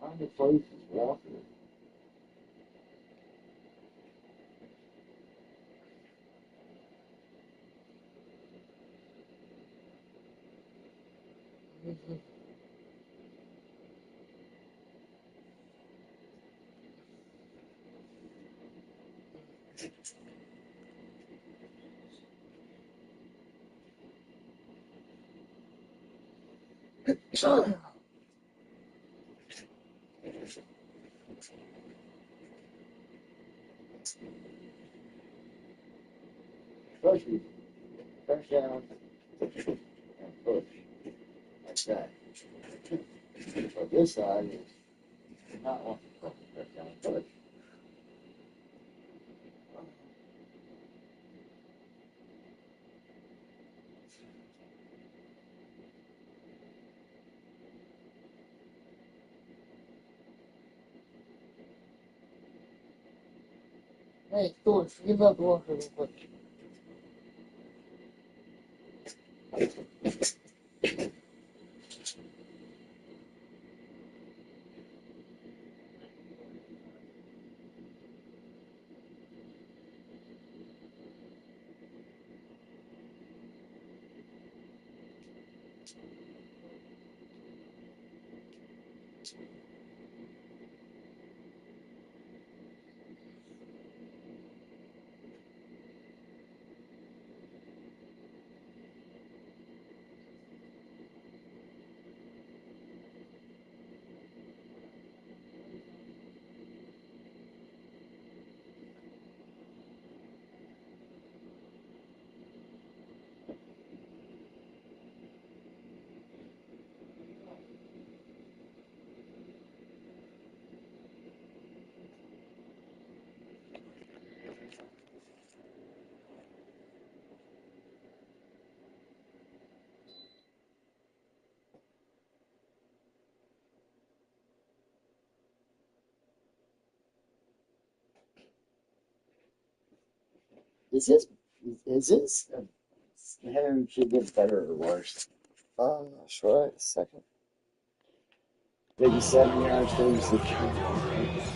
Find the place is Walker. Especially fresh down and push like that. But this side is not want to fresh down and push. Hey, George, give up Walker real quick. Is this hair should get better or worse? Not sure. Second. 57 yards, 36 yards.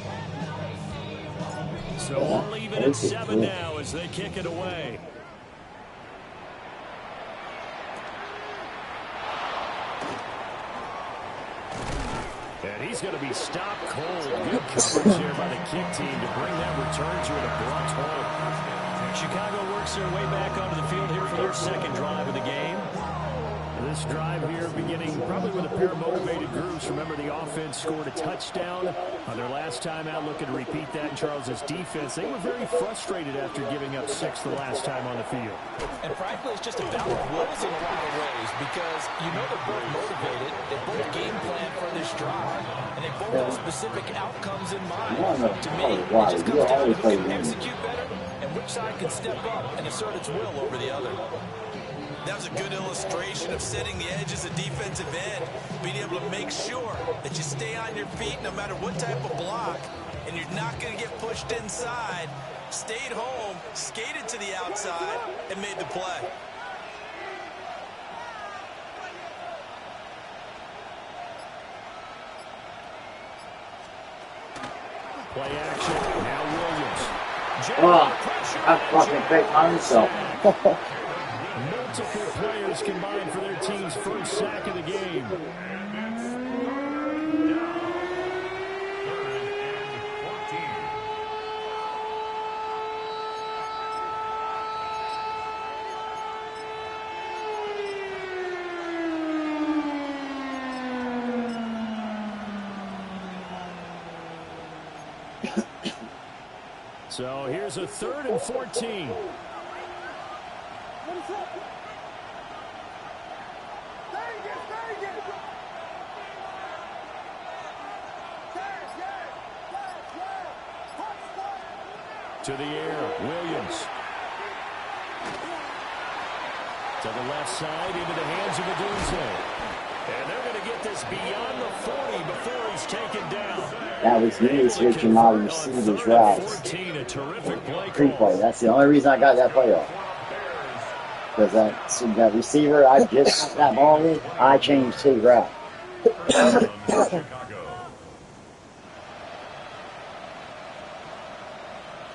So we'll leave it at 7 now as they kick it away. And he's going to be stopped cold. Good coverage here by the kick team to bring that return to an abrupt halt. Chicago works their way back onto the field here for their second drive of the game. This drive here beginning probably with a pair of motivated groups. Remember, the offense scored a touchdown on their last time out, looking to repeat that in Charles's defense. They were very frustrated after giving up 6 the last time on the field. And frankly, it's just about wills in a lot of ways because you know they're both motivated. They both game plan for this drive, and they both have specific outcomes in mind. To me, it just comes down to who can execute better and which side can step up and assert its will over the other. That was a good illustration of setting the edge as a defensive end, being able to make sure that you stay on your feet no matter what type of block, and you're not going to get pushed inside. Stayed home, skated to the outside, and made the play. Play action. Now Williams. I fucking picked myself. Multiple players combined for their team's first sack of the game. So here's a 3rd and 14. To the air, Williams. To the left side, into the hands of Adunze. And they're going to get this beyond the 40 before he's taken down. That was me switching my receivers routes. Pre-play. That's the only reason I got that play off. Because that receiver, I just that ball in, I changed his route.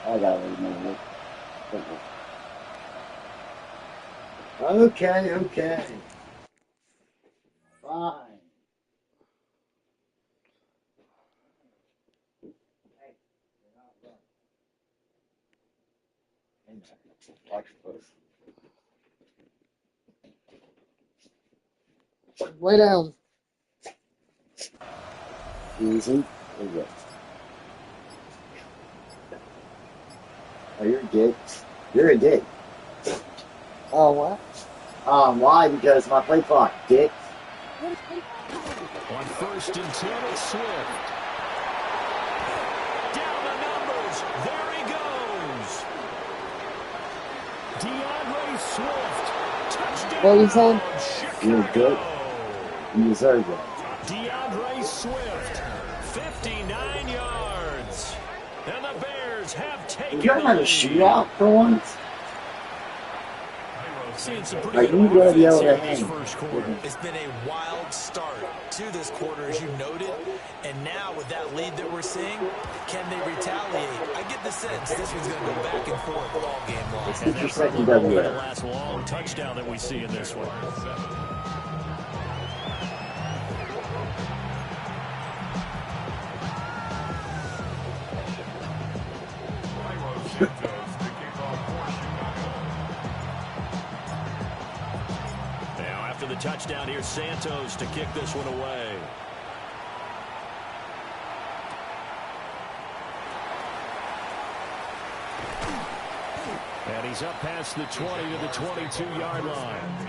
I gotta remove it. Okay. Fine. Watch first. Lay down. Easy. There you go. Oh, you're a dick. You're a dick. Oh, what? Why? Because my play clock, dick. On 1st and 10, it's Swift. Down the numbers. There he goes. DeAndre Swift. Touchdown. What are you saying? You're good. You deserve it. DeAndre Swift. 59 yards. And the Bears have taken You guys had a shootout for once? Seeing some Like, pretty you good gotta be offense able to here in this hang. first quarter. It's been a wild start to this quarter, as you noted. And now, with that lead that we're seeing, can they retaliate? I get the sense this one's going to go back and forth all game long. And that probably won't be the last long touchdown that we see in this one. Now, after the touchdown, here's Santos to kick this one away. And he's up past the 20 to the 22-yard line.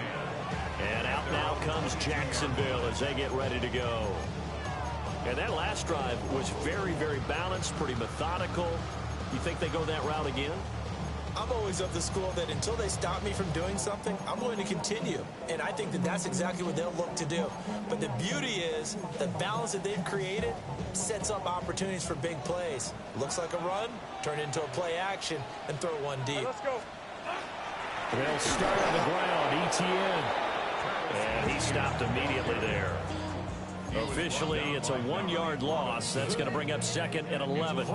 And out now comes Jacksonville as they get ready to go. And that last drive was very, very balanced, pretty methodical. You think they go that route again? I'm always of the school that until they stop me from doing something, I'm going to continue. And I think that that's exactly what they'll look to do. But the beauty is the balance that they've created sets up opportunities for big plays. Looks like a run, turn into a play action, and throw one deep. Let's go. They'll start on the ground, ETN. And he stopped immediately there. Officially, it's a 1-yard loss. That's going to bring up 2nd and 11.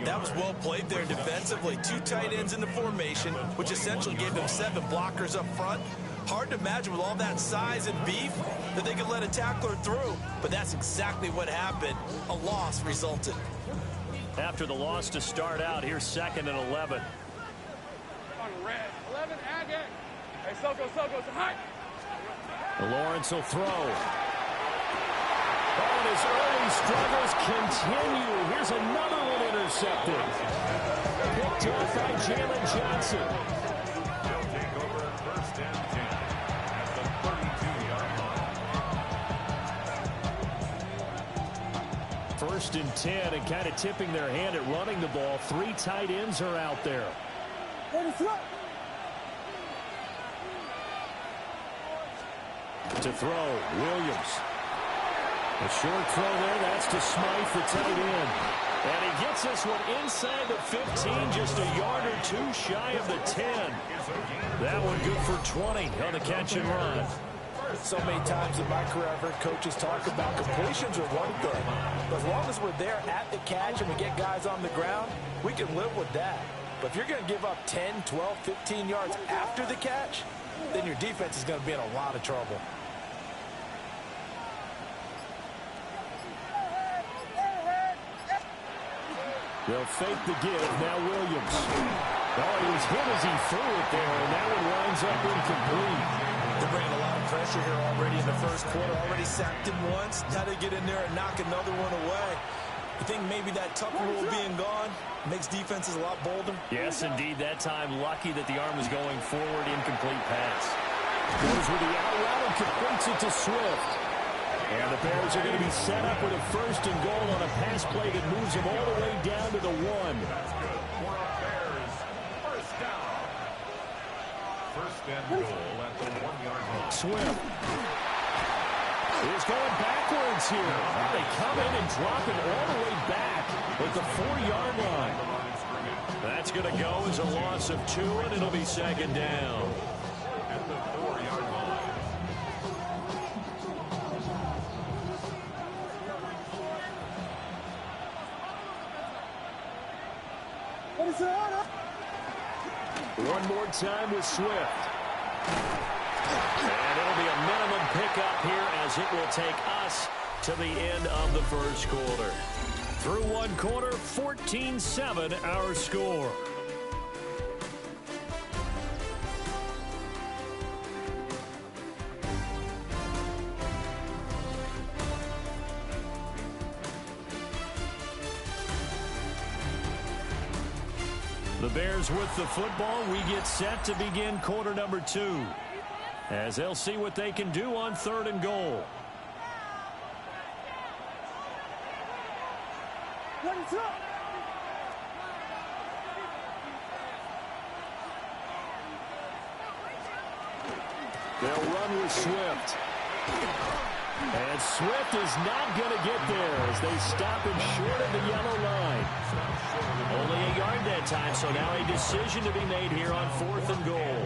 That was well played there defensively. 2 tight ends in the formation, which essentially gave them 7 blockers up front. Hard to imagine with all that size and beef that they could let a tackler through. But that's exactly what happened. A loss resulted. After the loss to start out, here's 2nd and 11. On red. 11, Agate. Hey, Soko, high. Lawrence will throw. And his early struggles continue. Here's another one intercepted. Picked off by Jalen Johnson. They'll take over 1st and 10 at the 32-yard line. 1st and 10, and kind of tipping their hand at running the ball. 3 tight ends are out there. To throw, Williams. A short throw there, that's to Smythe, the tight end. And he gets this one inside the 15, just a yard or 2 shy of the 10. That one good for 20 on the catch and run. So many times in my career, I've heard coaches talk about completions are one thing. But as long as we're there at the catch and we get guys on the ground, we can live with that. But if you're going to give up 10, 12, 15 yards after the catch, then your defense is going to be in a lot of trouble. They'll fake the give. Now Williams. Oh, he was hit as he threw it there, and that one winds up incomplete. They're bringing a lot of pressure here already in the first quarter. Already sacked him once. Now they get in there and knock another one away. You think maybe that Tucker rule being gone makes defenses a lot bolder? Yes, indeed. That time, lucky that the arm was going forward. Incomplete pass. Goes with the out route and completes it to Swift. And the Bears are going to be set up with a 1st and goal on a pass play that moves them all the way down to the 1. That's good. For our Bears, 1st down. 1st and goal at the 1-yard line. Swift is going backwards here. They come in and drop it all the way back at the 4-yard line. That's going to go as a loss of 2, and it'll be 2nd down. At the 4-yard line. One more time with Swift. And it'll be a minimum pickup here as it will take us to the end of the first quarter. Through one quarter, 14-7 our score. The Bears with the football. We get set to begin quarter number 2 as they'll see what they can do on 3rd and goal. They'll run with Swift. And Swift is not going to get there as they stop him short of the yellow line. Only a yard that time, so now a decision to be made here on 4th and goal.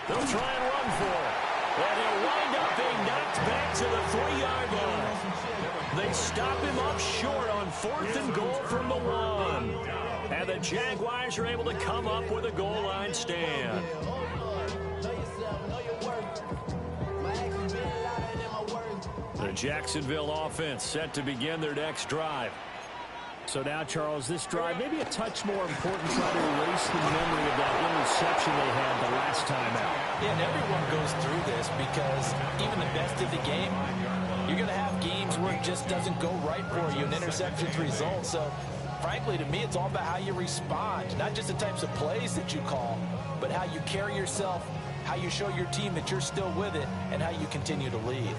They'll try and run for it. And he'll wind up being knocked back to the 3-yard line. They stop him up short on 4th and goal from the 1. And the Jaguars are able to come up with a goal line stand. The Jacksonville offense set to begin their next drive. So now, Charles, this drive maybe a touch more important, trying to erase the memory of that interception they had the last time out. Yeah, and everyone goes through this because even the best of the game, you're going to have games where it just doesn't go right for you, and interceptions result. So, frankly, to me, it's all about how you respond, not just the types of plays that you call, but how you carry yourself, how you show your team that you're still with it, and how you continue to lead.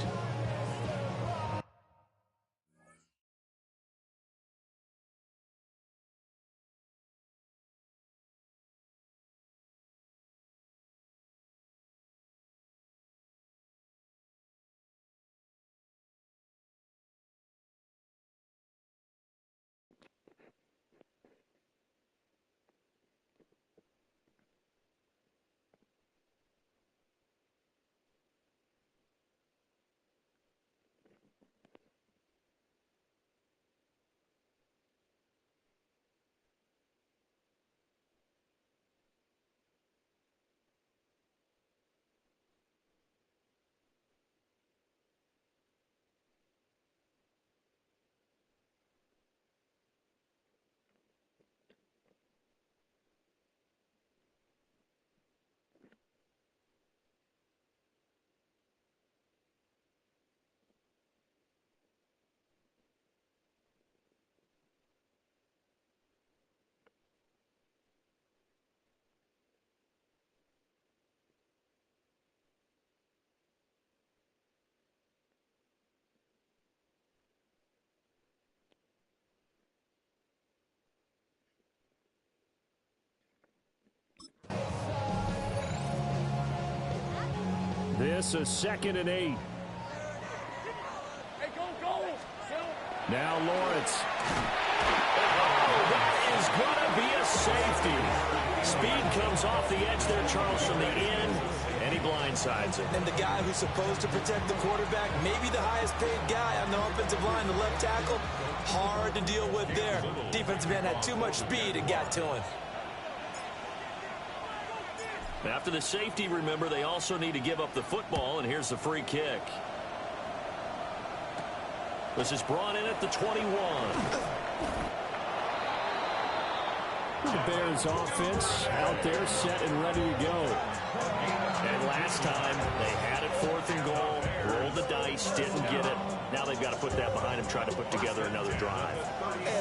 This is 2nd and 8. Hey, go. Now Lawrence. Oh, that is going to be a safety. Speed comes off the edge there, Charles, from the end, and he blindsides it. And the guy who's supposed to protect the quarterback, maybe the highest paid guy on the offensive line, the left tackle, hard to deal with there. Defensive end had too much speed and got to him. After the safety, remember, they also need to give up the football, and here's the free kick. This is brought in at the 21. The Bears offense out there set and ready to go. And last time, they had it 4th and goal, rolled the dice, didn't get it. Now they've got to put that behind them, try to put together another drive.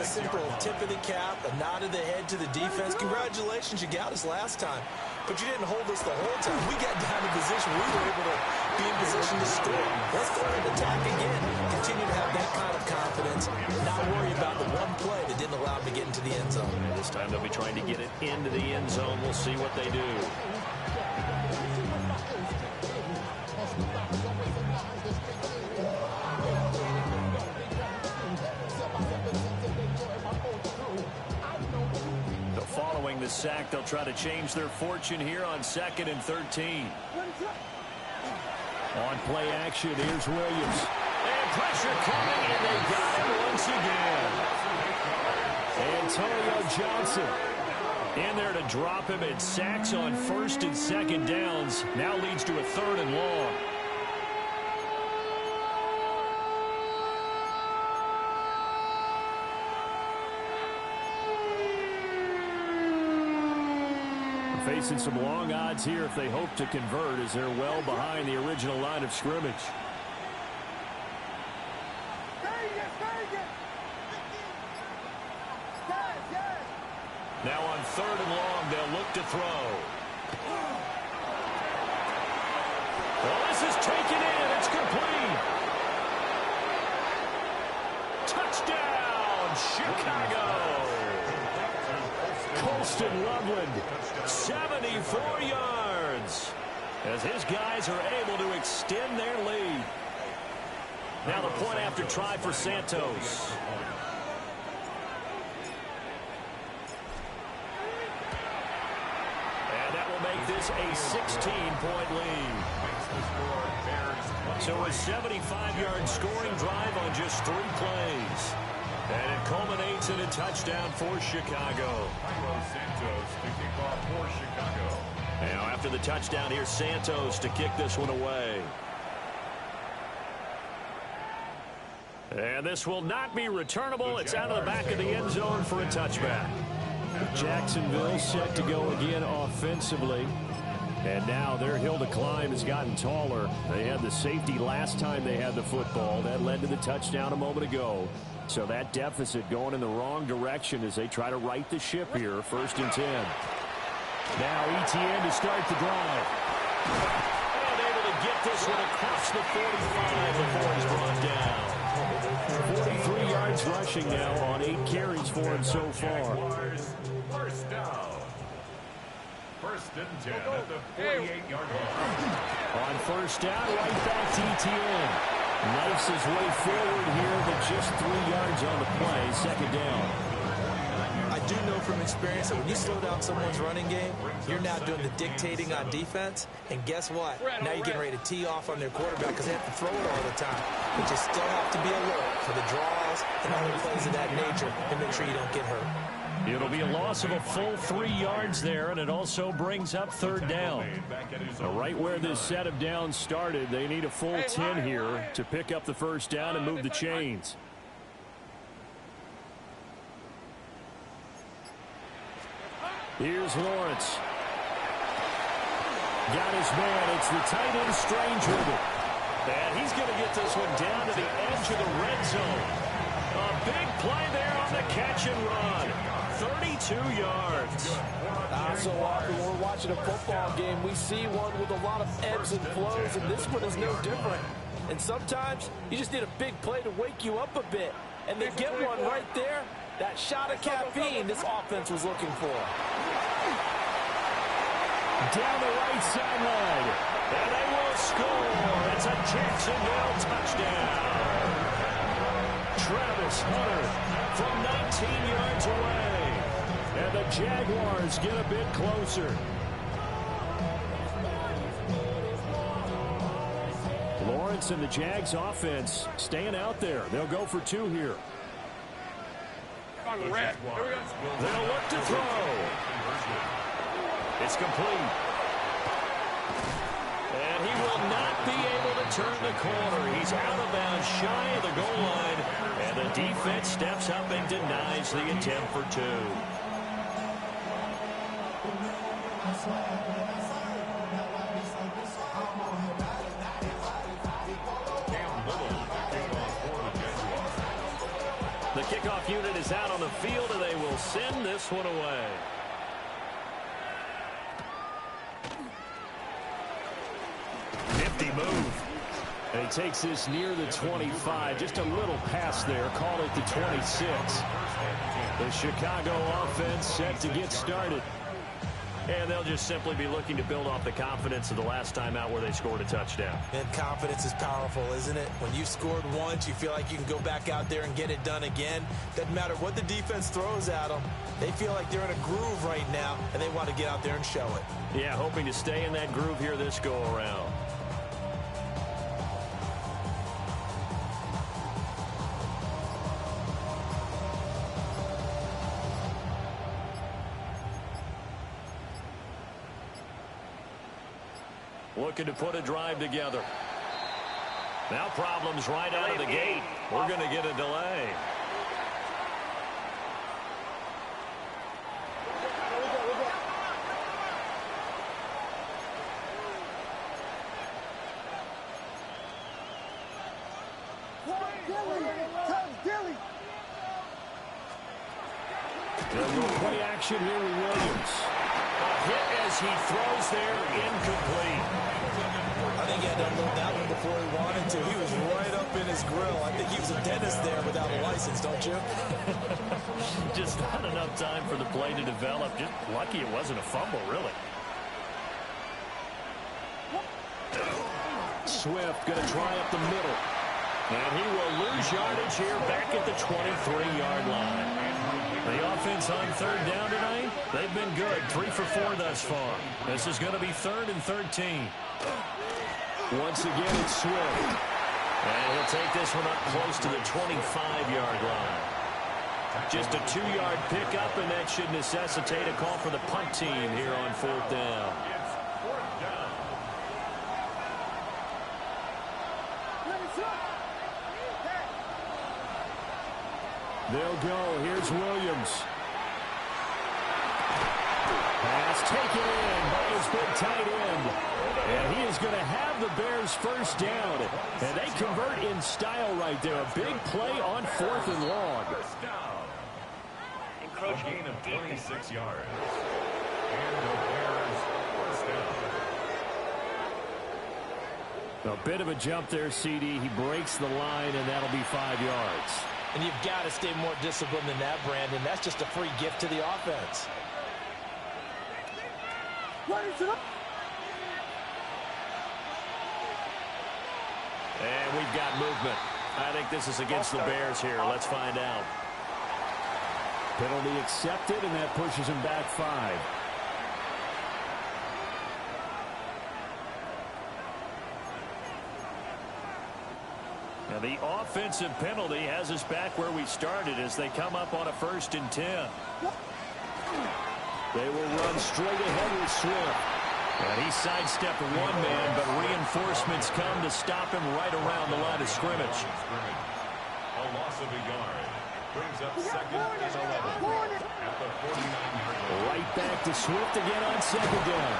A simple tip of the cap, a nod of the head to the defense. Congratulations, you got us last time. But you didn't hold us the whole time. We got down to position. We were able to be in position to score. Let's go ahead and attack again. Continue to have that kind of confidence. Not worry about the one play that didn't allow them to get into the end zone. This time they'll be trying to get it into the end zone. We'll see what they do. Following the sack, they'll try to change their fortune here on 2nd and 13. On play action, here's Williams. And pressure coming, and they got him once again. Antonio Johnson. In there to drop him, and sacks on first and second downs. Now leads to a 3rd and long. Facing some long odds here if they hope to convert, as they're well behind the original line of scrimmage. Now on 3rd and long, they'll look to throw. Well, this is taken in. It's complete. Touchdown, Chicago. Colston Loveland, 74 yards, as his guys are able to extend their lead. Now the point after try for Santos. And that will make this a 16-point lead. So a 75-yard scoring drive on just 3 plays. And it culminates in a touchdown for Chicago. Santos to kick off for Chicago. Now after the touchdown, here's Santos to kick this one away. And this will not be returnable. It's out of the back of the end zone for a touchback. Jacksonville set to go again offensively. And now their hill to climb has gotten taller. They had the safety last time they had the football. That led to the touchdown a moment ago. So that deficit going in the wrong direction as they try to right the ship here. 1st and 10. Now Etienne to start the drive. And able to get this one across the 45 before he's brought down. 43 yards rushing now on 8 carries for him so far. 1st down. 1st and 10 at the 48-yard line. On 1st down, right back to Etienne. Knifes his way forward here, but just 3 yards on the play. 2nd down. I do know from experience that when you slow down someone's running game, you're now doing the dictating on defense. And guess what? Now you're getting ready to tee off on their quarterback because they have to throw it all the time. But you still have to be alert for the draws and other plays of that nature and make sure you don't get hurt. It'll be a loss of a full 3 yards there, and it also brings up 3rd down. Now, right where this set of downs started, they need a full 10 here to pick up the 1st down and move the chains. Here's Lawrence. Got his man. It's the tight end Stranger. And he's going to get this one down to the edge of the red zone. A big play there on the catch and run. 32 yards. So often when we're watching a football game, we see one with a lot of ebbs and flows, and this one is no different. And sometimes you just need a big play to wake you up a bit. And they get one right there, that shot of caffeine this offense was looking for. Down the right sideline. And they will score. It's a Jacksonville touchdown. Travis Hunter from 19 yards away. And the Jaguars get a bit closer. Lawrence and the Jags offense staying out there. They'll go for 2 here. On red. Here we go. They'll look to throw. It's complete. And he will not be able to turn the corner. He's out of bounds, shy of the goal line. And the defense steps up and denies the attempt for 2. The kickoff unit is out on the field, and they will send this one away. Nifty move. And he takes this near the 25. Just a little pass there. Call it the 26. The Chicago offense set to get started. And they'll just simply be looking to build off the confidence of the last time out where they scored a touchdown. And confidence is powerful, isn't it? When you scored once, you feel like you can go back out there and get it done again. Doesn't matter what the defense throws at them. They feel like they're in a groove right now, and they want to get out there and show it. Yeah, hoping to stay in that groove here this go-around. looking to put a drive together. Now problems right out of the gate. We're going to get a delay. Play action here with Williams. A hit as he throws there, incomplete. I think he had to unload that one before he wanted to. He was right up in his grill. I think he was a dentist there without a license, don't you? Just not enough time for the play to develop. Just lucky it wasn't a fumble, really. Swift going to try up the middle. And he will lose yardage here back at the 23-yard line. The offense on third down tonight, they've been good. 3 for 4 thus far. This is going to be 3rd and 13. Once again, it's Swift. And he'll take this one up close to the 25-yard line. Just a 2-yard pickup, and that should necessitate a call for the punt team here on 4th down. They'll go. Here's Williams. Pass taken in by his big tight end. And he is going to have the Bears first down. And they convert in style right there. A big play on 4th and long. First down. A gain of 26 yards. And the Bears first down. A bit of a jump there, CD. He breaks the line, and that'll be 5 yards. And you've got to stay more disciplined than that, Brandon. That's just a free gift to the offense. And we've got movement. I think this is against the Bears here. Let's find out. Penalty accepted, and that pushes him back 5. And the offensive penalty has us back where we started as they come up on a 1st and 10. They will run straight ahead with Swift. And he sidestepped one man, but reinforcements come to stop him right around the line of scrimmage. A loss of a yard. Brings up 2nd and 11 at the 49-yard line. Right back to Swift again on 2nd down.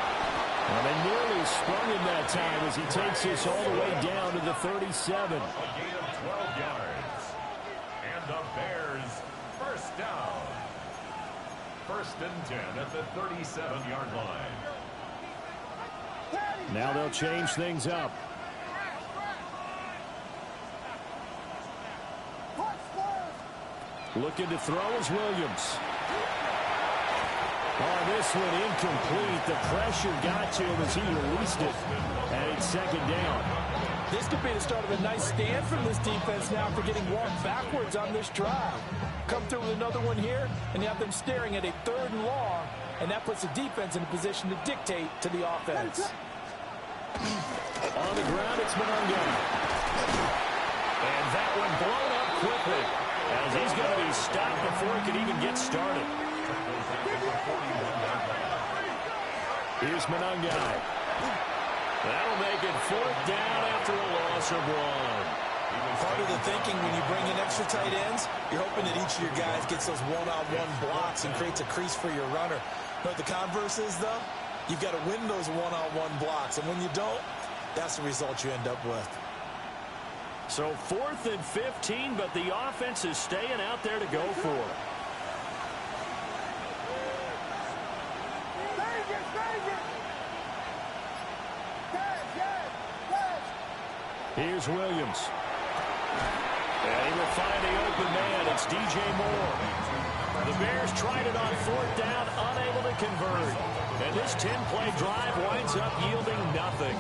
And they nearly sprung him that time as he takes this all the way down to the 37. A gain of 12 yards. And the Bears first down. 1st and 10 at the 37-yard line. Now they'll change things up. Looking to throw is Williams. Oh, this one incomplete. The pressure got to him as he released it. And it's 2nd down. This could be the start of a nice stand from this defense now after getting walked backwards on this drive. Come through with another one here, and you have them staring at a 3rd and long, and that puts the defense in a position to dictate to the offense. On the ground, it's Mononga. And that one blown up quickly as he's going to be stopped before he can even get started. Here's Mononga. That'll make it 4th down after a loss of 1. Part of the thinking when you bring in extra tight ends, you're hoping that each of your guys gets those one-on-one blocks and creates a crease for your runner. But the converse is, though, you've got to win those one-on-one blocks. And when you don't, that's the result you end up with. So 4th and 15, but the offense is staying out there to go for it. Here's Williams. And he will find the open man. It's DJ Moore. The Bears tried it on 4th down, unable to convert. And this 10-play drive winds up yielding nothing.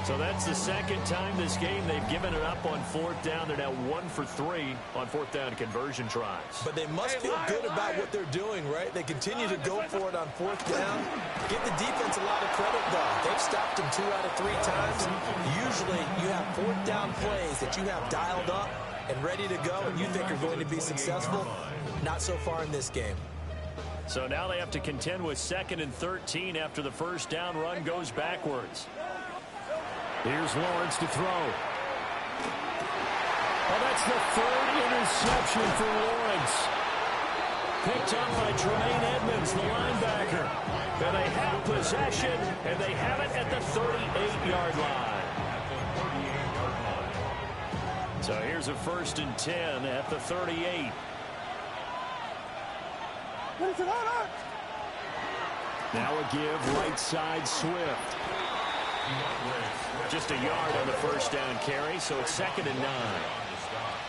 So that's the 2nd time this game they've given it up on 4th down. They're now 1 for 3 on 4th down conversion tries. But they must feel good about what they're doing, right? They continue to go for it on 4th down. Give the defense a lot of credit, though. They've stopped them 2 out of 3 times. Usually you have 4th down plays that you have dialed up and ready to go and you think are going to be successful. Not so far in this game. So now they have to contend with 2nd and 13 after the 1st down run goes backwards. Here's Lawrence to throw. Well, that's the third interception for Lawrence. Picked up by Tremaine Edmonds, the linebacker. And they have possession, and they have it at the 38-yard line. So here's a 1st and 10 at the 38. Now a give right side Swift. Just a yard on the first down carry, so it's 2nd and 9.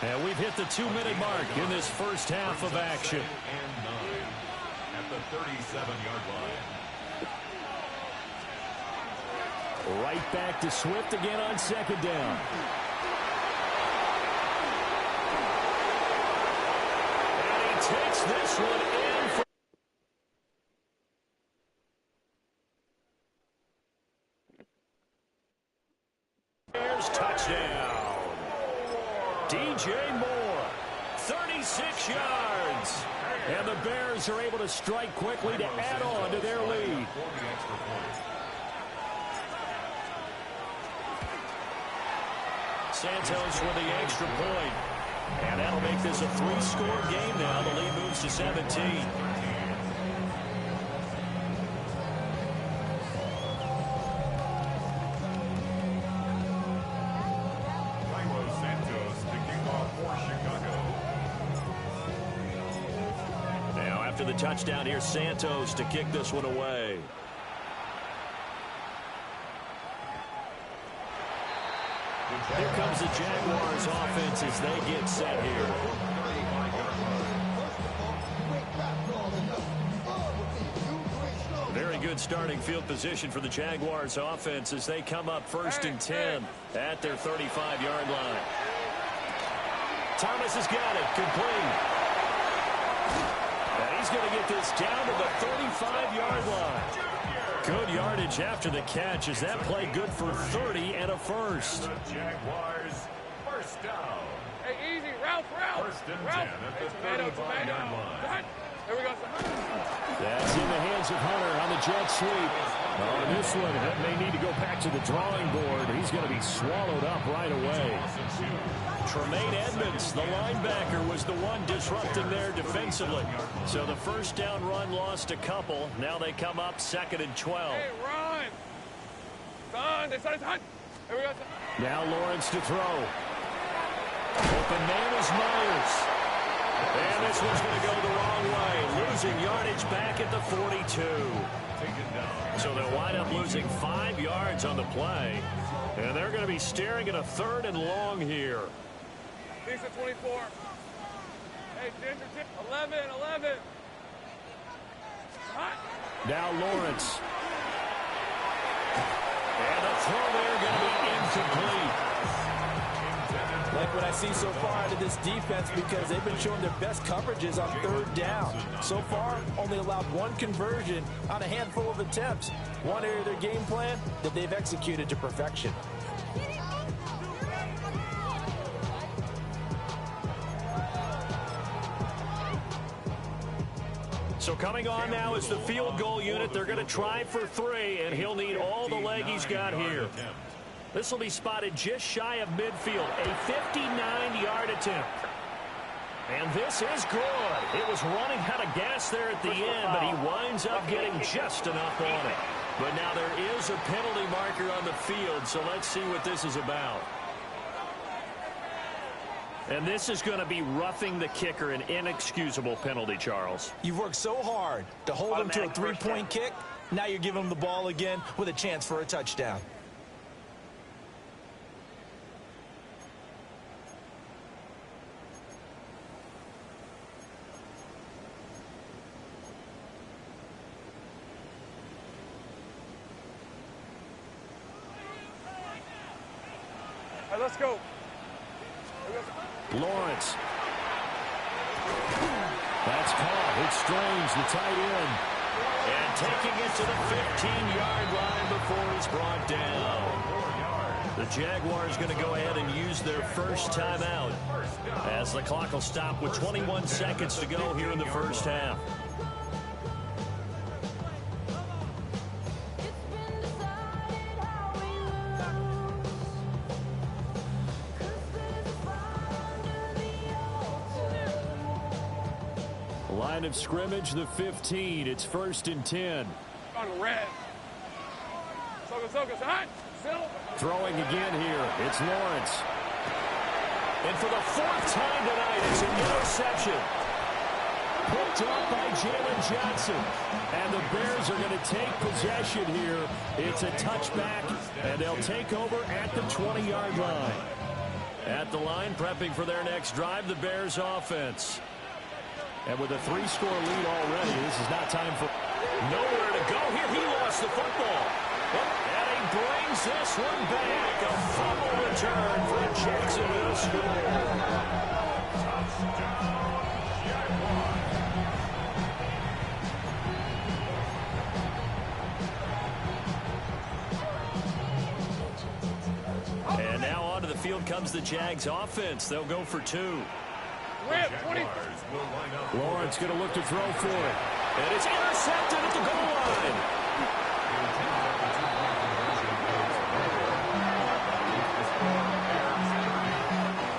And we've hit the 2-minute mark in this first half of action. And 9 at the 37-yard line. Right back to Swift again on 2nd down. And he takes this one in for Bears touchdown. DJ Moore, 36 yards. And the Bears are able to strike quickly to add on to their lead. Santos with the extra point. And that'll make this a 3-score game now. The lead moves to 17. After the touchdown, here's Santos to kick this one away. Here comes the Jaguars offense as they get set here. Very good starting field position for the Jaguars offense as they come up 1st and 10 at their 35-yard line. Thomas has got it, complete. And he's going to get this down to the 35-yard line. Good yardage after the catch. Is that play good for 30 and a first? The Jaguars, first down. Hey, easy, Ralph. 1st and 10 at the 35-yard line. Here we go. That's in the hands of Hunter on the jet sweep. On this one, may need to go back to the drawing board. He's going to be swallowed up right away. Tremaine Edmonds, the linebacker, was the one disrupting there defensively. So the first down run lost a couple. Now they come up 2nd and 12. Hey, run. Son, they started hunt. Here we go. Now Lawrence to throw. Open man is Myers. And this one's going to go the wrong way. Losing yardage back at the 42. So they'll wind up losing 5 yards on the play. And they're going to be staring at a 3rd and long here. These are 24. Hey, Ginger, 11. Hot. Now Lawrence. And the throw there going to be incomplete. Like what I see so far out of this defense because they've been showing their best coverages on 3rd down. So far, only allowed 1 conversion on a handful of attempts. One area of their game plan that they've executed to perfection. So coming on now is the field goal unit. They're going to try for 3, and he'll need all the leg he's got here. This will be spotted just shy of midfield, a 59-yard attempt. And this is good. It was running out of gas there at the end, but he winds up getting just enough on it. But now there is a penalty marker on the field, so let's see what this is about. And this is going to be roughing the kicker, an inexcusable penalty, Charles. You've worked so hard to hold him to a 3-point kick. Now you're giving him the ball again with a chance for a touchdown. All right, let's go. Lawrence. That's caught. It's Strange, the tight end. And taking it to the 15-yard line before he's brought down. The Jaguars going to go ahead and use their first timeout as the clock will stop with 21 seconds to go here in the first half. Line of scrimmage, the 15. It's 1st and 10. On red. Socos, hot. Throwing again here. It's Lawrence. And for the 4th time tonight, it's an interception. Picked up by Jalen Johnson. And the Bears are going to take possession here. It's a touchback, and they'll take over at the 20-yard line. At the line, prepping for their next drive, the Bears offense. And with a 3-score lead already, this is not time for nowhere to go here. He lost the football. And he brings this one back. A fumble return for a Jacksonville score. And now onto the field comes the Jags offense. They'll go for 2. Lawrence going to look to throw for it. And it's intercepted at the goal line.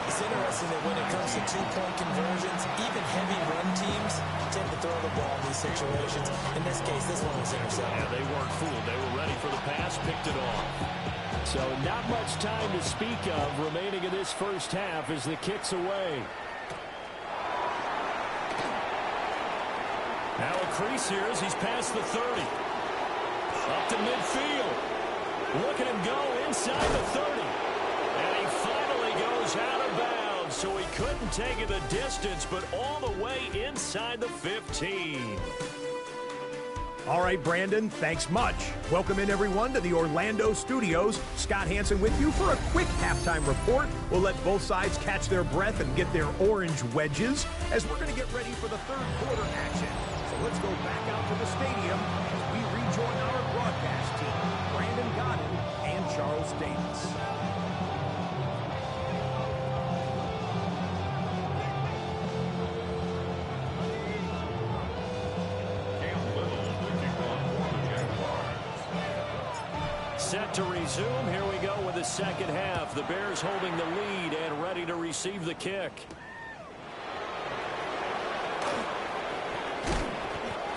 It's interesting that when it comes to 2-point conversions, even heavy run teams tend to throw the ball in these situations. In this case, this one was intercepted. Yeah, they weren't fooled. They were ready for the pass, picked it off. So not much time to speak of remaining in this first half as the kick's away. Now a crease here as he's past the 30. Up to midfield. Look at him go inside the 30. And he finally goes out of bounds. So he couldn't take it the distance, but all the way inside the 15. All right, Brandon, thanks much. Welcome in, everyone, to the Orlando studios. Scott Hansen with you for a quick halftime report. We'll let both sides catch their breath and get their orange wedges as we're going to get ready for the third quarter action. So let's go back out to the stadium as we rejoin our broadcast team, Brandon Godden and Charles Davis. Set to resume. Here we go with the second half. The Bears holding the lead and ready to receive the kick.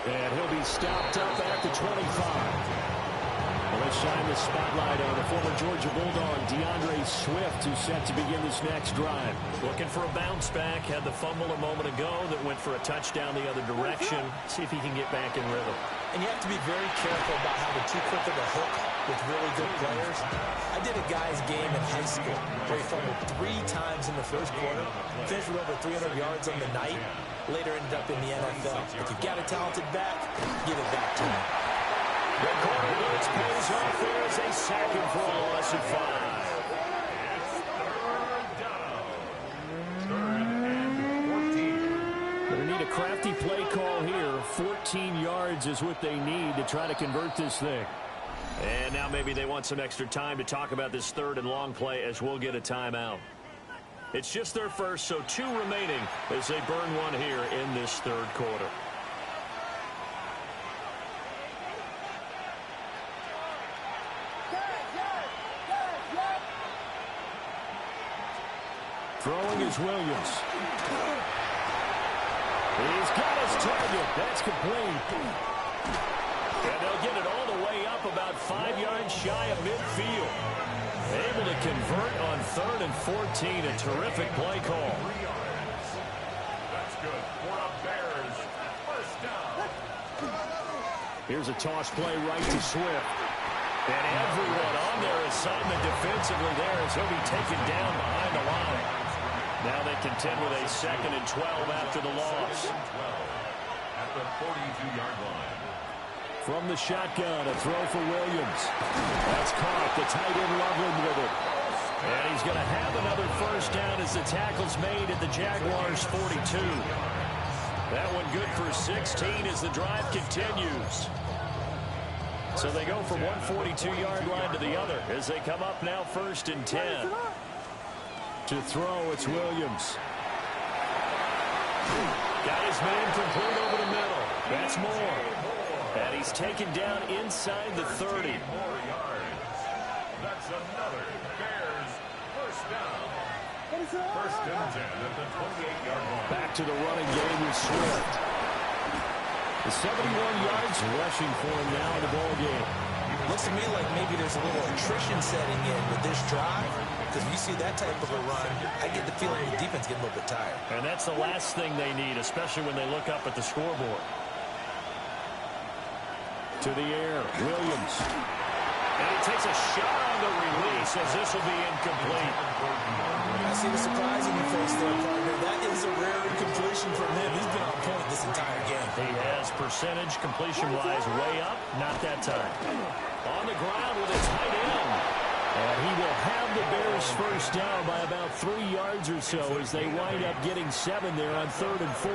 And he'll be stopped up at the 25. Well, let's shine the spotlight on the former Georgia Bulldog, DeAndre Swift, who's set to begin this next drive. Looking for a bounce back. Had the fumble a moment ago that went for a touchdown the other direction. See if he can get back in rhythm. And you have to be very careful about having too quick of a hook with really good players. I did a guy's game in high school where he fumbled 3 times in the first quarter, finished with over 300 yards on the night, later ended up in the NFL. If you've got a talented back, give it back to him. The corner blitz pays off. There is a sack and for a loss of 5. Going to need a crafty play call here. 14 yards is what they need to try to convert this thing. And now maybe they want some extra time to talk about this third and long play as we'll get a timeout. It's just their first, so 2 remaining as they burn one here in this third quarter. Throwing is Williams. He's got his target. That's complete. And they'll get it all the way up about 5 yards shy of midfield. Able to convert on 3rd and 14. A terrific play call. That's good for the Bears. First down. Here's a toss play right to Swift. And everyone on their assignment defensively there as he'll be taken down behind the line. Now they contend with a 2nd and 12 after the loss. At the 42-yard line. From the shotgun, a throw for Williams. That's caught. The tight end Loveland with it. And he's going to have another first down as the tackle's made at the Jaguars' 42. That one good for 16 as the drive continues. So they go from one 42-yard line to the other as they come up now 1st and 10. To throw, it's Williams. Got his man complete over the middle. That's Moore. And he's taken down inside the 30. more yards. That's another Bears first down. First and 10 at the 28-yard line. Back to the running game with Swift. The 71 yards rushing for him now in the ball game. Looks to me like maybe there's a little attrition setting in with this drive, because when you see that type of a run, I get the feeling the defense getting a little bit tired. And that's the last thing they need, especially when they look up at the scoreboard. To the air, Williams. And he takes a shot on the release as this will be incomplete. I see the surprise in your face there, partner. That is a rare incompletion from him. He's been on point this entire game. He has percentage completion-wise way up, not that time. On the ground with a tight end. And he will have the Bears first down by about 3 yards or so as they wind up getting 7 there on 3rd and 4.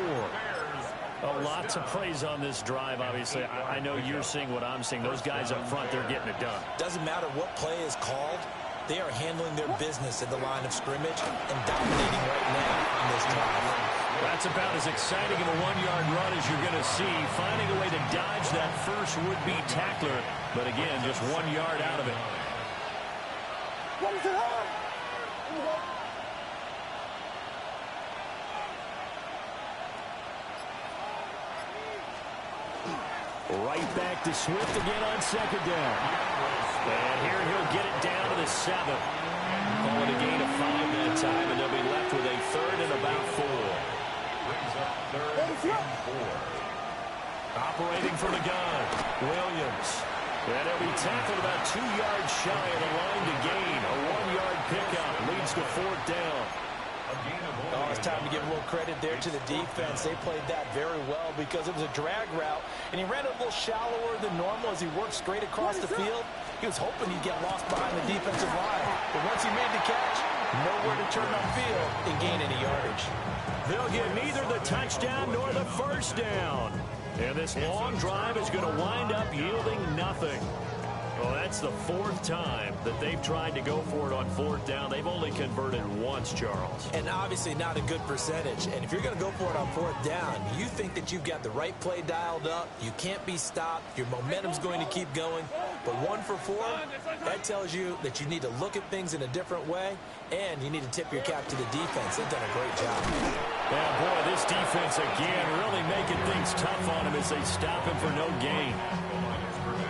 A lot to praise on this drive, obviously. I know you're seeing what I'm seeing. Those guys up front, they're getting it done. Doesn't matter what play is called. They are handling their business at the line of scrimmage and dominating right now on this drive. That's about as exciting of a 1-yard run as you're going to see. Finding a way to dodge that first would-be tackler. But again, just 1 yard out of it. What is it on? Right back to Swift again on 2nd down. And here he'll get it down to the 7. Call it a gain of 5 that time, and they'll be left with a 3rd and about 4. Brings up 3rd and 4. Operating from the gun, Williams. And he'll be tackled about 2 yards shy of the line to gain. A 1-yard pickup leads to 4th down. Oh, it's time to give a little credit there to the defense. They played that very well because it was a drag route, and he ran it a little shallower than normal as he worked straight across the field. He was hoping he'd get lost behind the defensive line, but once he made the catch, nowhere to turn upfield and gain any yardage. They'll get neither the touchdown nor the first down. And this long drive is going to wind up yielding nothing. Well, that's the 4th time that they've tried to go for it on 4th down. They've only converted once, Charles. And obviously not a good percentage. And if you're going to go for it on 4th down, you think that you've got the right play dialed up. You can't be stopped. Your momentum's going to keep going. But 1 for 4, that tells you that you need to look at things in a different way, and you need to tip your cap to the defense. They've done a great job. Yeah, boy, this defense again really making things tough on him as they stop him for no gain.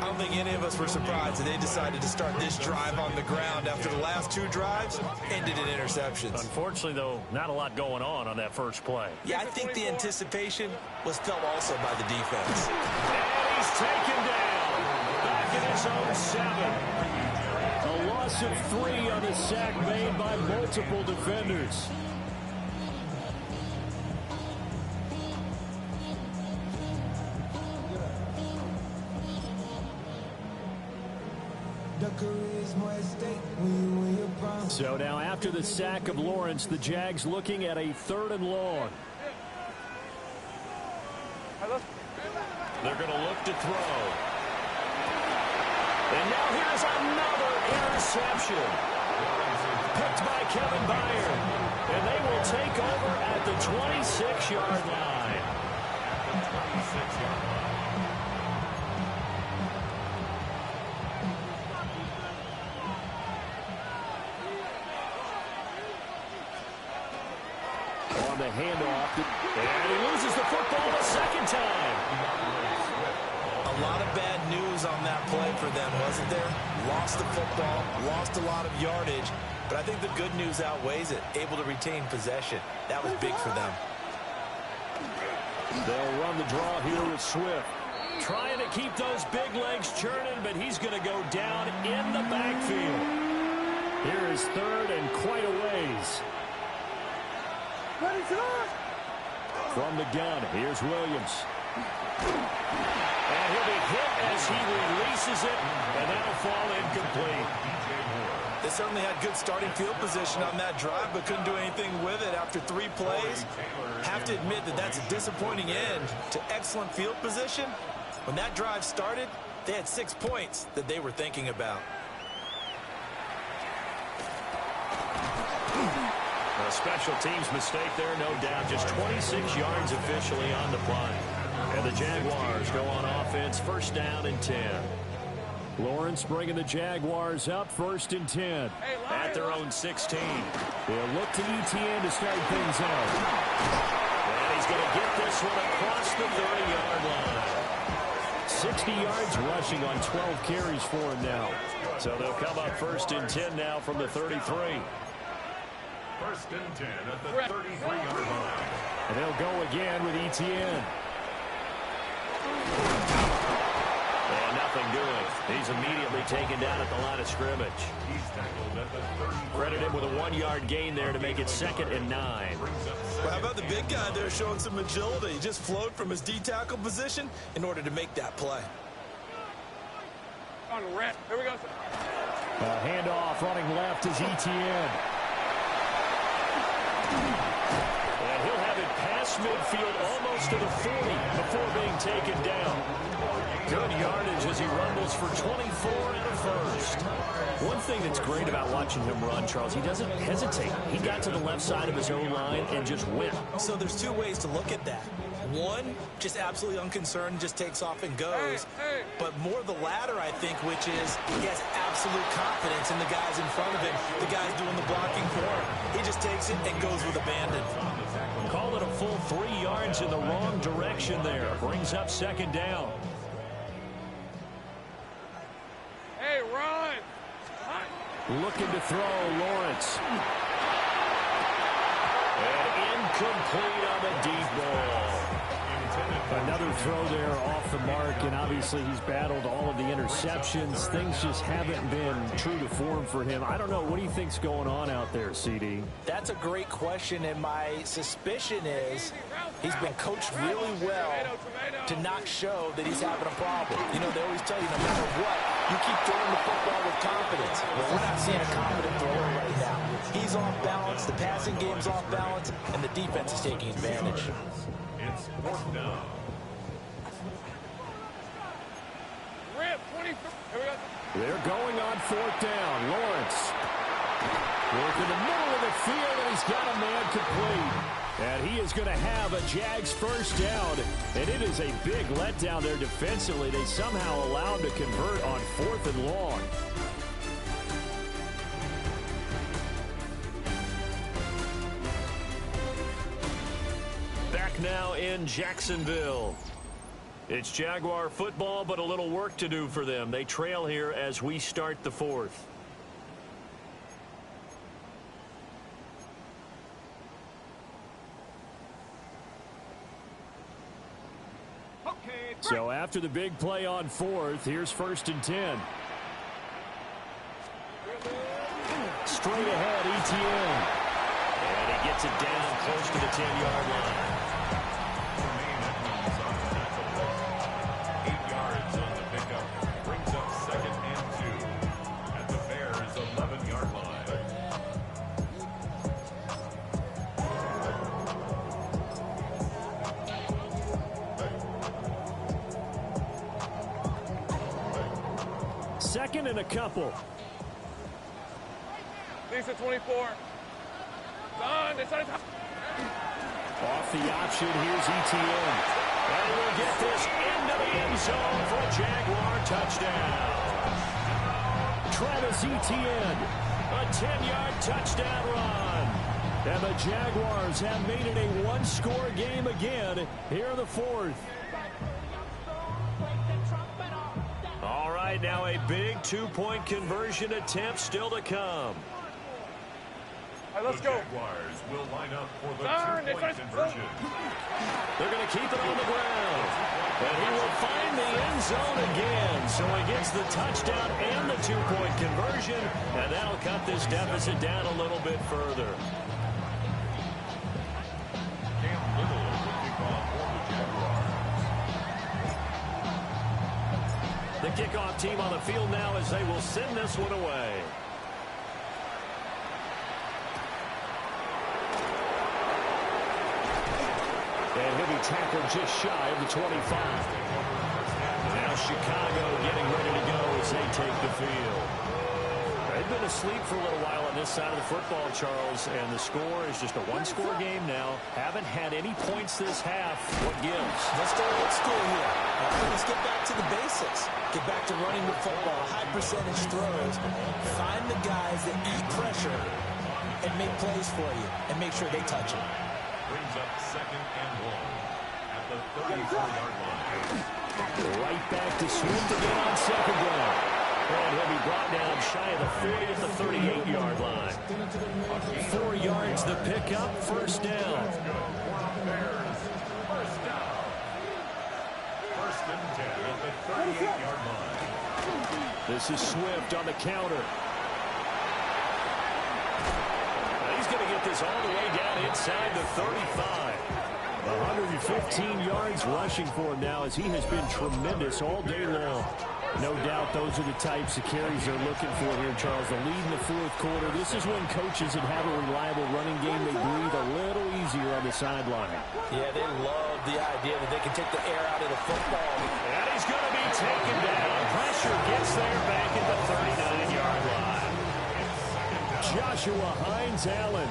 I don't think any of us were surprised that they decided to start this drive on the ground after the last 2 drives ended in interceptions. Unfortunately, though, not a lot going on that first play. Yeah, I think the anticipation was felt also by the defense. And he's taken down back in his own 7. A loss of 3 on the sack made by multiple defenders. So now after the sack of Lawrence, the Jags looking at a 3rd and long. They're going to look to throw. And now here's another interception. Picked by Kevin Byard. And they will take over at the 26-yard line. 26-yard line. The handoff, and he loses the football a 2nd time. A lot of bad news on that play for them, wasn't there? Lost the football, lost a lot of yardage, but I think the good news outweighs it. Able to retain possession. That was big for them. They'll run the draw here with Swift. Trying to keep those big legs churning, but he's going to go down in the backfield. Here is 3rd and quite a ways. From the gun, here's Williams. And he'll be hit as he releases it, and that'll fall incomplete. They certainly had good starting field position on that drive, but couldn't do anything with it after 3 plays. Have to admit that that's a disappointing end to excellent field position. When that drive started, they had 6 points that they were thinking about. A special teams mistake there, no doubt. Just 26 yards officially on the punt. And the Jaguars go on offense, 1st down and 10. Lawrence bringing the Jaguars up, 1st and 10. At their own 16. They'll look to ETN to start things out. And he's going to get this one across the 30-yard line. 60 yards rushing on 12 carries for him now. So they'll come up 1st and 10 now from the 33. 1st and 10 at the 33-yard line. And they'll go again with Etienne. And nothing doing. He's immediately taken down at the line of scrimmage. He's tackled at the 33. Credit him with a 1-yard gain there to make it 2nd and 9. Well, how about the big guy there showing some agility? He just flowed from his D-tackle position in order to make that play. On the red. Here we go. Handoff running left is Etienne. And he'll have it past midfield almost to the 40 before being taken down. Good yardage as he rumbles for 24 and a first. One thing that's great about watching him run, Charles, he doesn't hesitate. He got to the left side of his own line and just went. So there's two ways to look at that. One, just absolutely unconcerned, just takes off and goes. But more the latter, I think, which is he has absolute confidence in the guys in front of him, the guys doing the blocking for him. He just takes it and goes with abandon. Call it a full 3 yards in the wrong direction there. Brings up 2nd down. Hey, run! Looking to throw, Lawrence. And incomplete on the deep ball. Another throw there off the mark, and obviously he's battled all of the interceptions. Things just haven't been true to form for him. I don't know. What do you think's going on out there, CD? That's a great question, and my suspicion is he's been coached really well to not show that he's having a problem. You know, they always tell you no matter what, you keep throwing the football with confidence. Well, we're not seeing a confident thrower right now. He's off balance, the passing game's off balance, and the defense is taking advantage. It's 4th down. Rip, 23. Here we go. They're going on 4th down. Lawrence. Work in the middle of the field, and he's got a man complete. And he is going to have a Jags first down. And it is a big letdown there defensively. They somehow allowed him to convert on 4th and long. Back now in Jacksonville. It's Jaguar football, but a little work to do for them. They trail here as we start the 4th. So after the big play on 4th, here's 1st and 10. Straight ahead, Etienne. And he gets it down close to the 10-yard line. 8 yards on the pickup. Brings up 2nd and 2 at the Bears' 11-yard line. Second and a couple. Lisa 24. Done. They started. Off the option, here's Etienne. And he will get this into the end zone for a Jaguar touchdown. Travis Etienne, a 10-yard touchdown run. And the Jaguars have made it a one-score game again here in the 4th. All right, now a big 2-point conversion attempt still to come. All right, let's go. Jaguars will line up for the Darn, 2-point conversion. They're going to keep it on the ground. And he will find the end zone again. So he gets the touchdown and the 2-point conversion. And that'll cut this deficit down a little bit further. Cam Little will kick off for the Jaguars. The kickoff team on the field now as they will send this one away. And he'll be tackled just shy of the 25. Now Chicago getting ready to go as they take the field. They've been asleep for a little while on this side of the football, Charles, and the score is just a one-score game now. Haven't had any points this half. What gives? Let's go old school here. Let's get back to the basics. Get back to running the football, high percentage throws. Find the guys that eat pressure and make plays for you and make sure they touch it. Brings up 2nd and 1 at the 34-yard line. Right back to Swift again on second down. And he'll be brought down shy of the 40 at the 38-yard line. 4 yards the pickup, first down. First and 10 at the 38-yard line. This is Swift on the counter. He's going to get this all the way down inside the 35. 115 yards rushing for him now as he has been tremendous all day long. No doubt those are the types of carries they're looking for here, Charles. The lead in the fourth quarter. This is when coaches that have a reliable running game, they breathe a little easier on the sideline. Yeah, they love the idea that they can take the air out of the football. And he's going to be taken down. Pressure gets there back at the 39-yard line. Joshua Hines-Allen,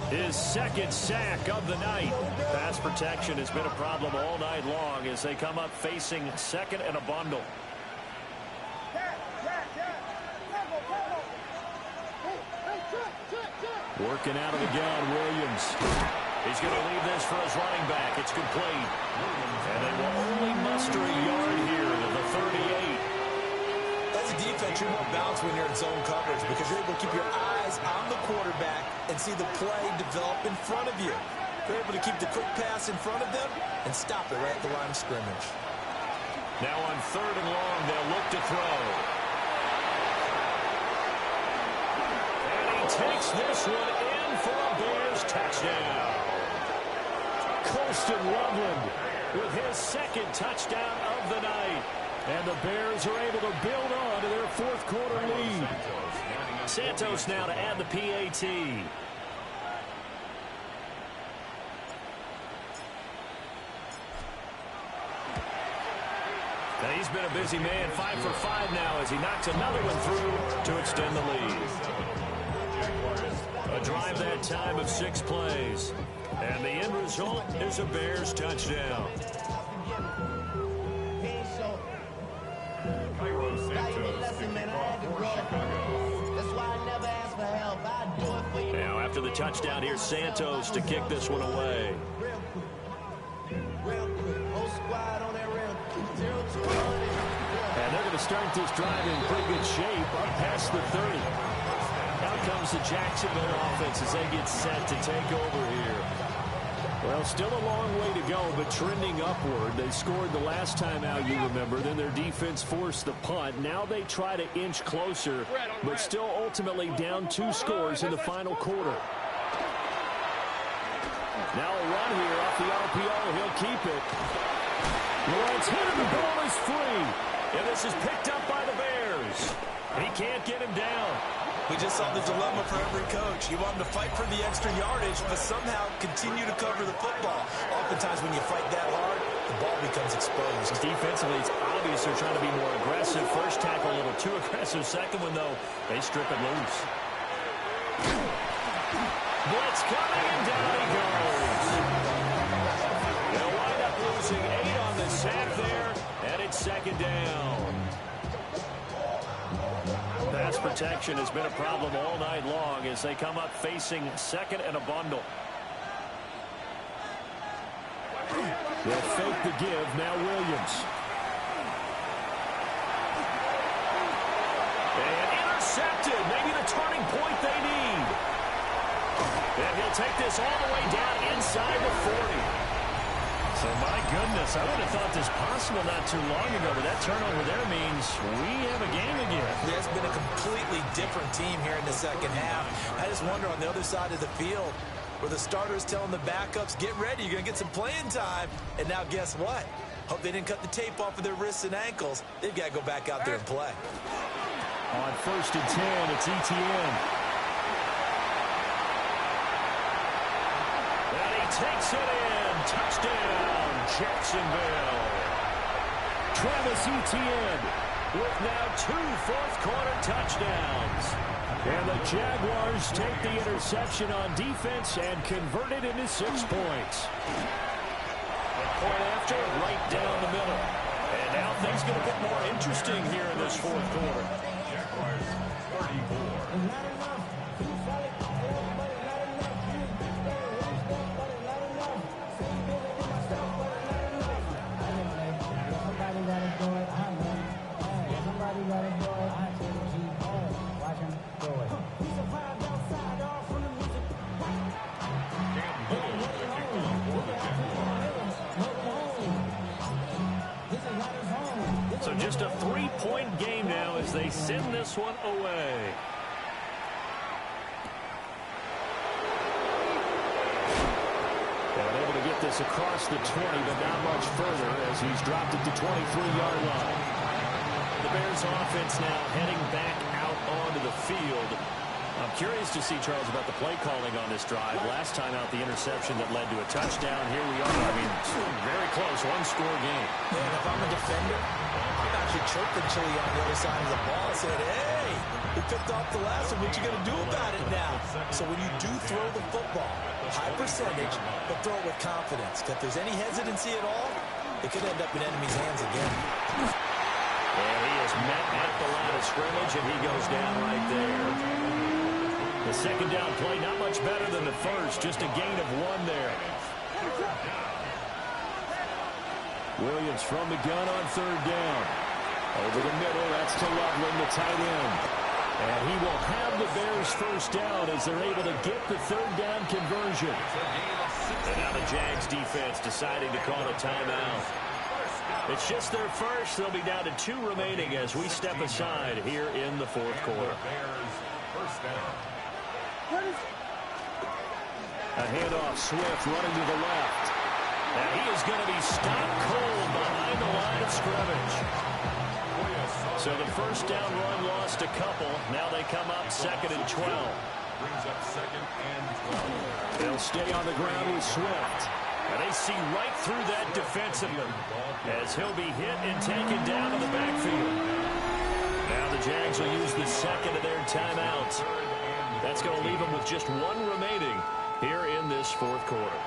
his second sack of the night. Pass protection has been a problem all night long as they come up facing second and a bundle. Working out of the gun, Williams. He's going to leave this for his running back. It's complete. And they will only muster a yard here to the 38. As a defense, you're more balanced when you're in zone coverage because you're able to keep your eyes on the quarterback and see the play develop in front of you. You're able to keep the quick pass in front of them and stop it right at the line of scrimmage. Now on third and long, they'll look to throw. And he takes this one in for a Bears touchdown. Colston Loveland with his second touchdown of the night. And the Bears are able to build on to their fourth quarter lead. Santos now to add the PAT. Now he's been a busy man, 5 for 5 now as he knocks another one through to extend the lead. A drive that time of 6 plays. And the end result is a Bears touchdown. Now after the touchdown, here's Santos to kick this one away. And they're going to start this drive in pretty good shape up past the 30. Out comes the Jacksonville offense as they get set to take over here. Well, still a long way to go, but trending upward. They scored the last time out, you remember. Then their defense forced the punt. Now they try to inch closer, but still ultimately down 2 scores in the final quarter. Now a run here off the RPO. He'll keep it. Well, it's hit and the ball is free. And this is picked up by the Bears. He can't get him down. We just saw the dilemma for every coach. You want them to fight for the extra yardage, but somehow continue to cover the football. Oftentimes when you fight that hard, the ball becomes exposed. Defensively, it's obvious they're trying to be more aggressive. First tackle a little too aggressive. Second one, though, they strip it loose. Blitz coming, and down he goes. They'll wind up losing 8 on the sack there, and it's second down. Pass protection has been a problem all night long as they come up facing second and a bundle. They'll fake the give. Now Williams. And intercepted. Maybe the turning point they need. And he'll take this all the way down inside the 40. So, my goodness, I would have thought this possible not too long ago, but that turnover there means we have a game again. It's been a completely different team here in the second half. I just wonder on the other side of the field where the starters telling the backups, get ready, you're going to get some playing time. And now guess what? Hope they didn't cut the tape off of their wrists and ankles. They've got to go back out there and play. On first and 10, it's ETN. And he takes it in. Touchdown, Jacksonville. Travis Etienne with now 2 fourth-quarter touchdowns. And the Jaguars take the interception on defense and convert it into 6 points. A point after, right down the middle. And now things get a bit more interesting here in this fourth quarter. Jaguars 34. just a 3-point game now as they send this one away. And able to get this across the 20, but not much further as he's dropped it to 23-yard line. The Bears offense now heading back out onto the field. I'm curious to see, Charles, about the play calling on this drive. Last time out, the interception that led to a touchdown. Here we are. I mean, very close, one-score game. Yeah, and if I'm a defender, I'm actually chirping Chili on the other side of the ball and saying, hey, we picked off the last one. What you going to do about it now? So when you do throw the football, high percentage, but throw it with confidence. If there's any hesitancy at all, it could end up in enemy's hands again. And he is met at the line of scrimmage, and he goes down right there. The second down play, not much better than the first, just a gain of 1 there. Williams from the gun on third down. Over the middle, that's to Loveland, the tight end. And he will have the Bears first down as they're able to get the third down conversion. And now the Jags defense deciding to call a timeout. It's just their first. They'll be down to 2 remaining as we step aside here in the fourth quarter. A handoff, Swift running to the left. And he is going to be stopped cold behind the line of scrimmage. So the first down run lost a couple. Now they come up 2nd and 12. Brings up 2nd and 12. They'll stay on the ground with Swift. And they see right through that defensively as he'll be hit and taken down in the backfield. Now the Jags will use the second of their timeouts. That's going to leave them with just 1 remaining here in this fourth quarter.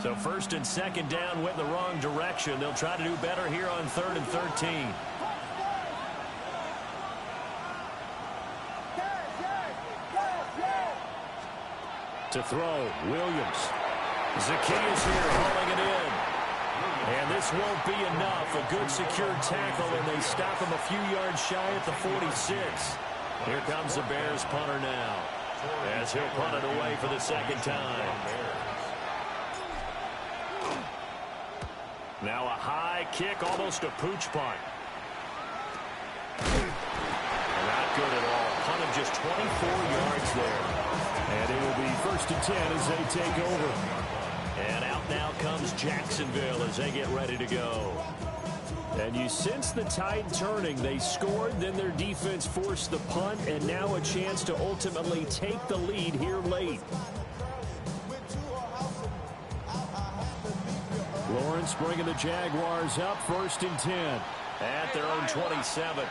So 1st and 2nd down went in the wrong direction. They'll try to do better here on 3rd and 13. To throw, Williams. Zacchaeus here hauling it in. And this won't be enough. A good secure tackle, and they stop him a few yards shy at the 46. Here comes the Bears punter now, as he'll punt it away for the second time. Now a high kick, almost a pooch punt. Not good at all. Punt of just 24 yards there. And it will be 1st and 10 as they take over. And out now comes Jacksonville as they get ready to go. And you sense the tide turning. They scored, then their defense forced the punt, and now a chance to ultimately take the lead here late. Lawrence bringing the Jaguars up 1st and 10 at their own 27.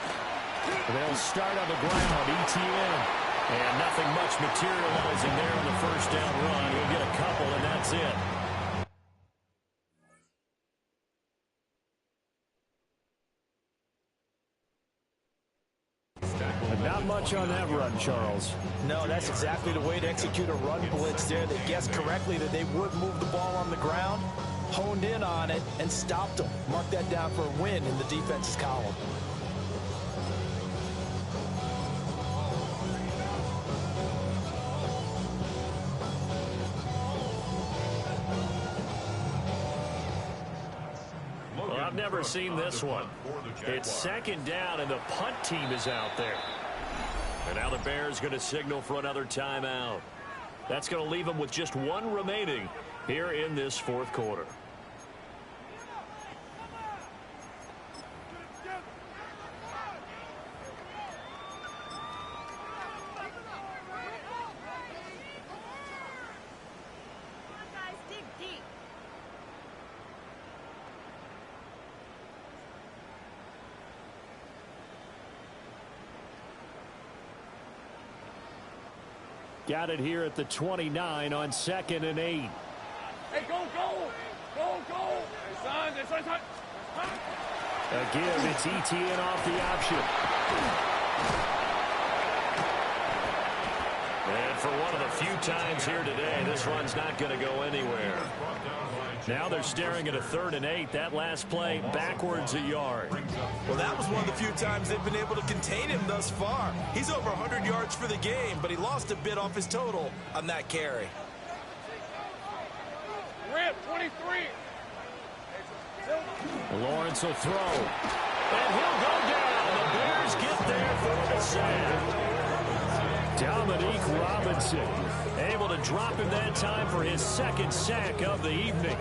They'll start on the ground, ETN. And nothing much materializing there on the first down run. He'll get a couple, and that's it. And not much on that run, Charles. No, that's exactly the way to execute a run blitz there. They guessed correctly that they would move the ball on the ground, honed in on it, and stopped them. Mark that down for a win in the defense's column. I've never seen this one. It's 2nd down, and the punt team is out there. And now the Bears going to signal for another timeout. That's going to leave them with just 1 remaining here in this fourth quarter. Got it here at the 29 on 2nd and 8. Hey, go, go! Go, go! Hey, son, this one's hot. A give, it's ETN off the option. And for one of the few times here today, this run's not going to go anywhere. Now they're staring at a 3rd and 8. That last play, backwards a yard. Well, that was one of the few times they've been able to contain him thus far. He's over 100 yards for the game, but he lost a bit off his total on that carry. Rip, 23. Lawrence will throw. And he'll go down. The Bears get there for the sack. Dominique Robinson able to drop him that time for his second sack of the evening.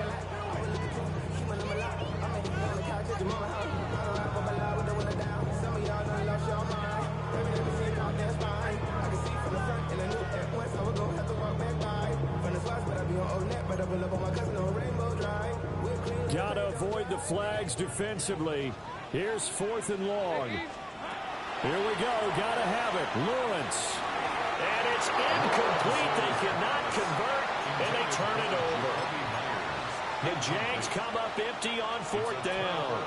Gotta avoid the flags defensively. Here's 4th and long. Here we go. Gotta have it. Lawrence. And it's incomplete. They cannot convert, and they turn it over. The Jags come up empty on 4th down.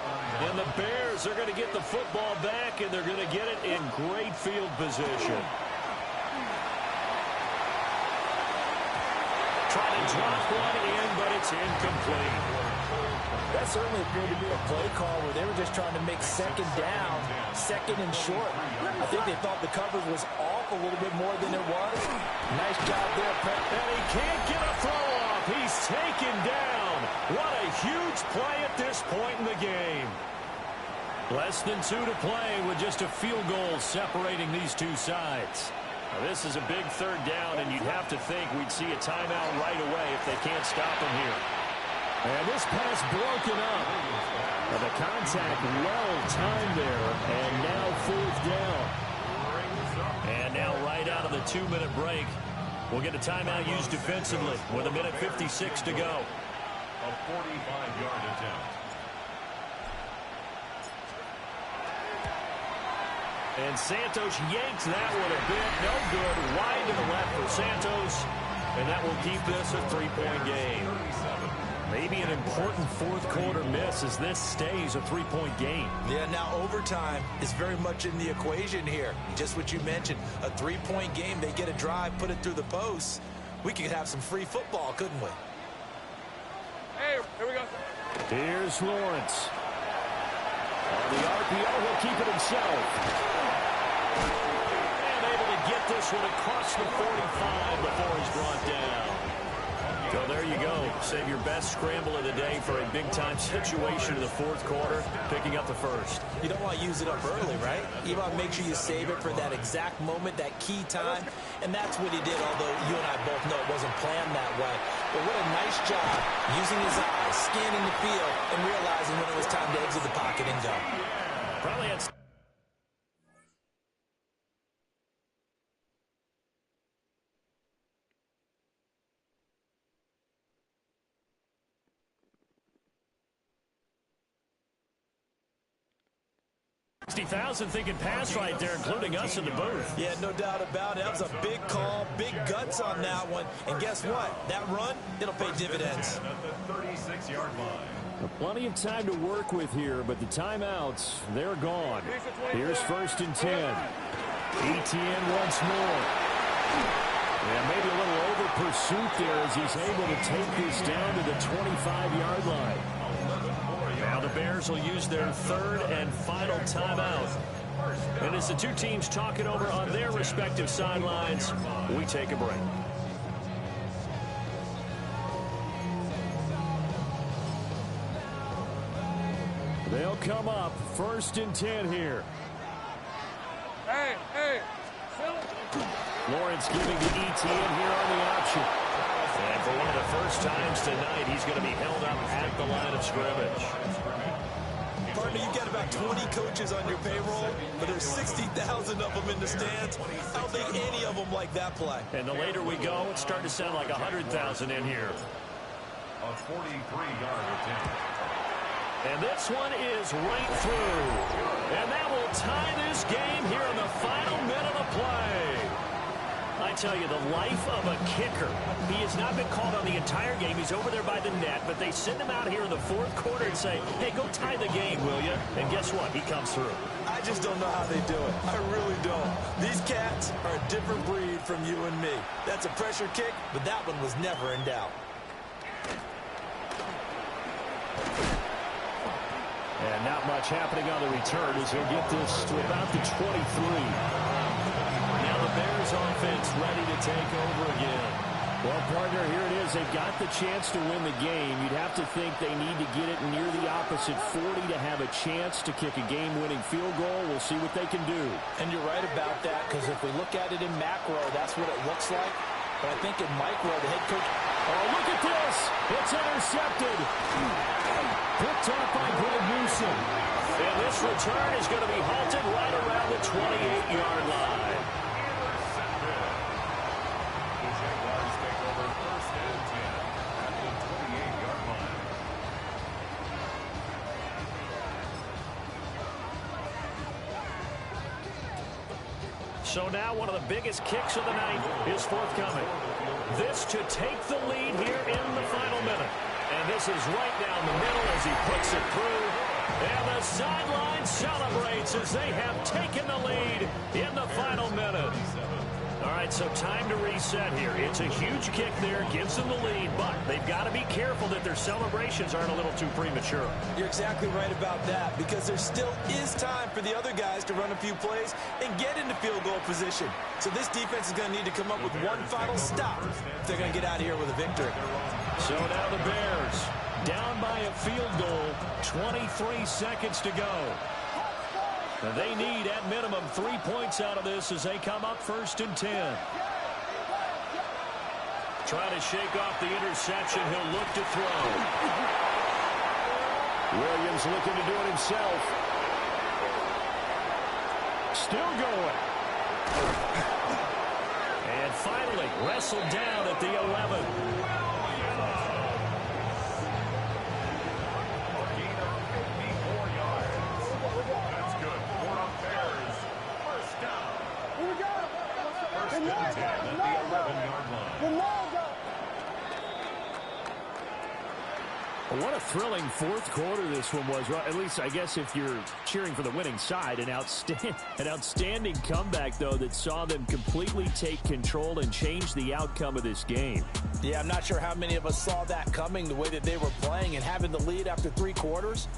And the Bears are going to get the football back, and they're going to get it in great field position. Trying to drop one in, but it's incomplete. That certainly appeared to be a play call where they were just trying to make second down, second and short. I think they thought the coverage was off a little bit more than it was. Nice job there, Pep. And he can't get a throw off. He's taken down. What a huge play at this point in the game. Less than 2 to play with just a field goal separating these two sides. Now, this is a big 3rd down, and you'd have to think we'd see a timeout right away if they can't stop him here. And this pass broken up. And the contact well timed there. And now 4th down. And now right out of the 2-minute break, we'll get a timeout used defensively with 1:56 to go. A 45-yard attempt. And Santos yanks that one a bit. No good. Wide to the left for Santos. And that will keep this a 3-point game. Maybe an important 4th quarter miss as this stays a 3-point game. Yeah, now overtime is very much in the equation here. Just what you mentioned, a 3-point game. They get a drive, put it through the posts. We could have some free football, couldn't we? Hey, here we go. Here's Lawrence. On the RPO, he'll keep it himself. And able to get this one across the 45 before he's brought down. So there you go. Save your best scramble of the day for a big-time situation in the 4th quarter, picking up the 1st. You don't want to use it up early, right? You want to make sure you save it for that exact moment, that key time. And that's what he did, although you and I both know it wasn't planned that way. But what a nice job using his eyes, scanning the field, and realizing when it was time to exit the pocket and go. Probably had 60,000 thinking pass right there, including us in the booth. Yeah, no doubt about it. That was a big call, big guts on that one. And guess what? That run, it'll pay dividends. At the 36-yard line. Plenty of time to work with here, but the timeouts, they're gone. Here's 1st and 10. ETN once more. Yeah, maybe a little over pursuit there as he's able to take this down to the 25-yard line. Now the Bears will use their 3rd and final timeout. And as the two teams talk it over on their respective sidelines, we take a break. They'll come up 1st and 10 here. Hey, hey. Lawrence giving the ETN here on the option. And for one of the first times tonight, he's going to be held up at the line of scrimmage. Partner, you got about 20 coaches on your payroll, but there's 60,000 of them in the stands. I don't think any of them like that play. And the later we go, it's starting to sound like 100,000 in here. A 43-yard attempt. And this one is right through. And that will tie this game here in the final minute of play. I tell you, the life of a kicker. He has not been called on the entire game. He's over there by the net, but they send him out here in the 4th quarter and say, hey, go tie the game, will you? And guess what? He comes through. I just don't know how they do it. I really don't. These cats are a different breed from you and me. That's a pressure kick, but that one was never in doubt. And not much happening on the return as he'll get this to about the 23. Now the Bears offense ready to take over again. Well, partner, here it is. They've got the chance to win the game. You'd have to think they need to get it near the opposite 40 to have a chance to kick a game-winning field goal. We'll see what they can do. And you're right about that, because if we look at it in macro, that's what it looks like. But I think in micro, the head coach... Oh, look at this. It's intercepted. Picked up by Greg Newsom. And this return is going to be halted right around the 28-yard line. The Jaguars take over 1st and 10 at the 28-yard line. So now one of the biggest kicks of the night is forthcoming. This to take the lead here in the final minute. And this is right down the middle as he puts it through. And the sideline celebrates as they have taken the lead in the final minute. All right, so time to reset here. It's a huge kick there, gives them the lead, but they've got to be careful that their celebrations aren't a little too premature. You're exactly right about that, because there still is time for the other guys to run a few plays and get into field goal position. So this defense is going to need to come up with one final stop if they're going to get out of here with a victory. So now the Bears down by a field goal, 23 seconds to go. They need, at minimum, 3 points out of this as they come up 1st and 10. Trying to shake off the interception. He'll look to throw. Williams looking to do it himself. Still going. And finally, wrestled down at the 11. What a thrilling fourth quarter this one was. At least, I guess, if you're cheering for the winning side. An outstanding comeback, though, that saw them completely take control and change the outcome of this game. Yeah, I'm not sure how many of us saw that coming, the way that they were playing and having the lead after 3 quarters.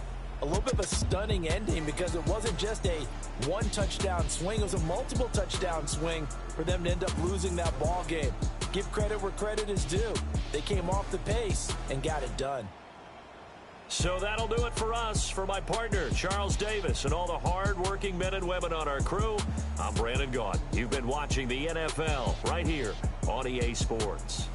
A little bit of a stunning ending, because it wasn't just a one-touchdown swing. It was a multiple touchdown swing for them to end up losing that ball game. Give credit where credit is due. They came off the pace and got it done. So that'll do it for us. For my partner, Charles Davis, and all the hard-working men and women on our crew, I'm Brandon Gaudin. You've been watching the NFL right here on EA Sports.